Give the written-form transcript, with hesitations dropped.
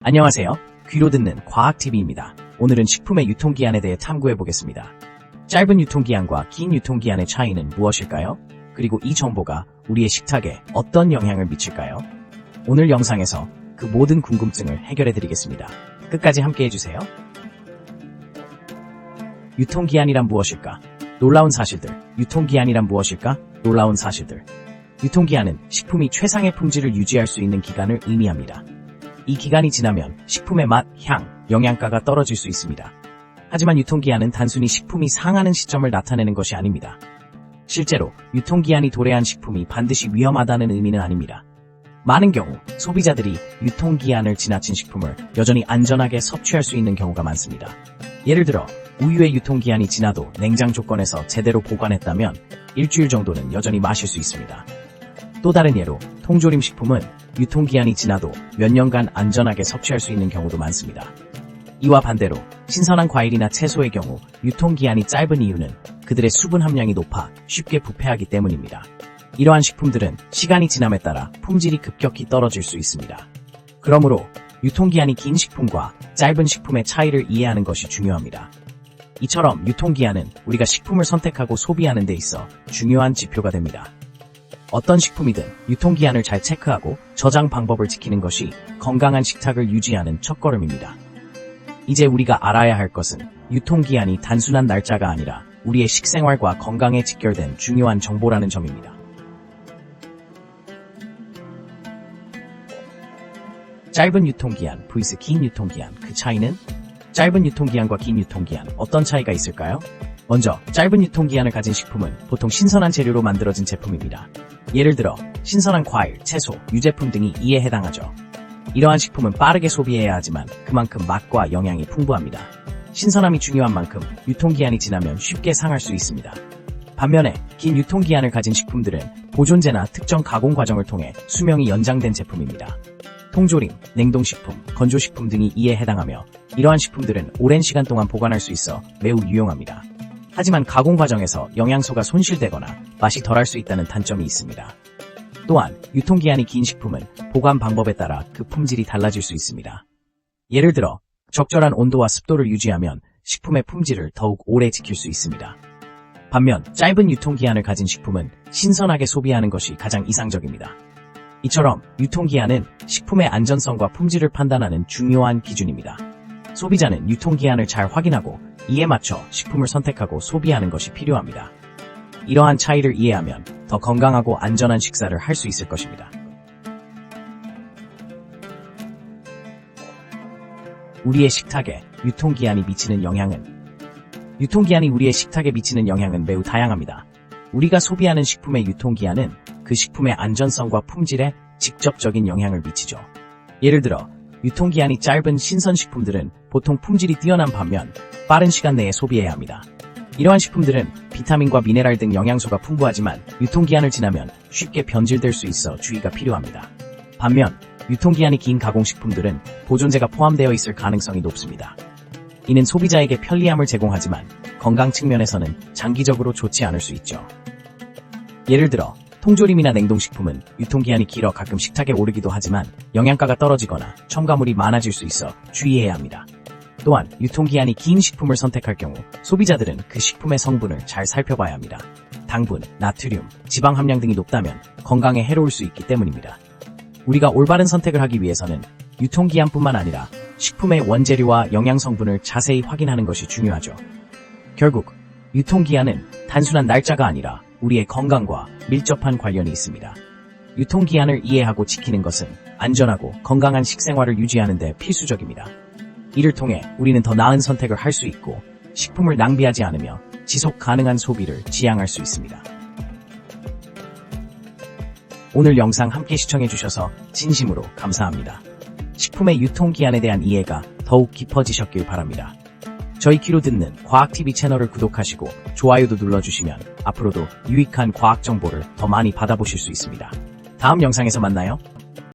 안녕하세요. 귀로 듣는 과학TV입니다. 오늘은 식품의 유통기한에 대해 탐구해보겠습니다. 짧은 유통기한과 긴 유통기한의 차이는 무엇일까요? 그리고 이 정보가 우리의 식탁에 어떤 영향을 미칠까요? 오늘 영상에서 그 모든 궁금증을 해결해드리겠습니다. 끝까지 함께해주세요. 유통기한이란 무엇일까? 놀라운 사실들. 유통기한이란 무엇일까? 놀라운 사실들. 유통기한은 식품이 최상의 품질을 유지할 수 있는 기간을 의미합니다. 이 기간이 지나면 식품의 맛, 향, 영양가가 떨어질 수 있습니다. 하지만 유통기한은 단순히 식품이 상하는 시점을 나타내는 것이 아닙니다. 실제로 유통기한이 도래한 식품이 반드시 위험하다는 의미는 아닙니다. 많은 경우 소비자들이 유통기한을 지나친 식품을 여전히 안전하게 섭취할 수 있는 경우가 많습니다. 예를 들어 우유의 유통기한이 지나도 냉장 조건에서 제대로 보관했다면 일주일 정도는 여전히 마실 수 있습니다. 또 다른 예로 통조림 식품은 유통기한이 지나도 몇 년간 안전하게 섭취할 수 있는 경우도 많습니다. 이와 반대로 신선한 과일이나 채소의 경우 유통기한이 짧은 이유는 그들의 수분 함량이 높아 쉽게 부패하기 때문입니다. 이러한 식품들은 시간이 지남에 따라 품질이 급격히 떨어질 수 있습니다. 그러므로 유통기한이 긴 식품과 짧은 식품의 차이를 이해하는 것이 중요합니다. 이처럼 유통기한은 우리가 식품을 선택하고 소비하는 데 있어 중요한 지표가 됩니다. 어떤 식품이든 유통기한을 잘 체크하고 저장 방법을 지키는 것이 건강한 식탁을 유지하는 첫걸음입니다. 이제 우리가 알아야 할 것은 유통기한이 단순한 날짜가 아니라 우리의 식생활과 건강에 직결된 중요한 정보라는 점입니다. 짧은 유통기한 vs 긴 유통기한, 그 차이는? 짧은 유통기한과 긴 유통기한, 어떤 차이가 있을까요? 먼저 짧은 유통기한을 가진 식품은 보통 신선한 재료로 만들어진 제품입니다. 예를 들어 신선한 과일, 채소, 유제품 등이 이에 해당하죠. 이러한 식품은 빠르게 소비해야 하지만 그만큼 맛과 영양이 풍부합니다. 신선함이 중요한 만큼 유통기한이 지나면 쉽게 상할 수 있습니다. 반면에 긴 유통기한을 가진 식품들은 보존제나 특정 가공 과정을 통해 수명이 연장된 제품입니다. 통조림, 냉동식품, 건조식품 등이 이에 해당하며 이러한 식품들은 오랜 시간 동안 보관할 수 있어 매우 유용합니다. 하지만 가공 과정에서 영양소가 손실되거나 맛이 덜할 수 있다는 단점이 있습니다. 또한 유통기한이 긴 식품은 보관 방법에 따라 그 품질이 달라질 수 있습니다. 예를 들어 적절한 온도와 습도를 유지하면 식품의 품질을 더욱 오래 지킬 수 있습니다. 반면 짧은 유통기한을 가진 식품은 신선하게 소비하는 것이 가장 이상적입니다. 이처럼 유통기한은 식품의 안전성과 품질을 판단하는 중요한 기준입니다. 소비자는 유통기한을 잘 확인하고 이에 맞춰 식품을 선택하고 소비하는 것이 필요합니다. 이러한 차이를 이해하면 더 건강하고 안전한 식사를 할 수 있을 것입니다. 우리의 식탁에 유통기한이 미치는 영향은? 유통기한이 우리의 식탁에 미치는 영향은 매우 다양합니다. 우리가 소비하는 식품의 유통기한은 그 식품의 안전성과 품질에 직접적인 영향을 미치죠. 예를 들어 유통기한이 짧은 신선식품들은 보통 품질이 뛰어난 반면 빠른 시간 내에 소비해야 합니다. 이러한 식품들은 비타민과 미네랄 등 영양소가 풍부하지만 유통기한을 지나면 쉽게 변질될 수 있어 주의가 필요합니다. 반면 유통기한이 긴 가공식품들은 보존제가 포함되어 있을 가능성이 높습니다. 이는 소비자에게 편리함을 제공하지만 건강 측면에서는 장기적으로 좋지 않을 수 있죠. 예를 들어 통조림이나 냉동식품은 유통기한이 길어 가끔 식탁에 오르기도 하지만 영양가가 떨어지거나 첨가물이 많아질 수 있어 주의해야 합니다. 또한 유통기한이 긴 식품을 선택할 경우 소비자들은 그 식품의 성분을 잘 살펴봐야 합니다. 당분, 나트륨, 지방 함량 등이 높다면 건강에 해로울 수 있기 때문입니다. 우리가 올바른 선택을 하기 위해서는 유통기한뿐만 아니라 식품의 원재료와 영양 성분을 자세히 확인하는 것이 중요하죠. 결국 유통기한은 단순한 날짜가 아니라 우리의 건강과 밀접한 관련이 있습니다. 유통기한을 이해하고 지키는 것은 안전하고 건강한 식생활을 유지하는 데 필수적입니다. 이를 통해 우리는 더 나은 선택을 할 수 있고 식품을 낭비하지 않으며 지속 가능한 소비를 지향할 수 있습니다. 오늘 영상 함께 시청해주셔서 진심으로 감사합니다. 식품의 유통기한에 대한 이해가 더욱 깊어지셨길 바랍니다. 저희 귀로 듣는 과학TV 채널을 구독하시고 좋아요도 눌러주시면 앞으로도 유익한 과학 정보를 더 많이 받아보실 수 있습니다. 다음 영상에서 만나요.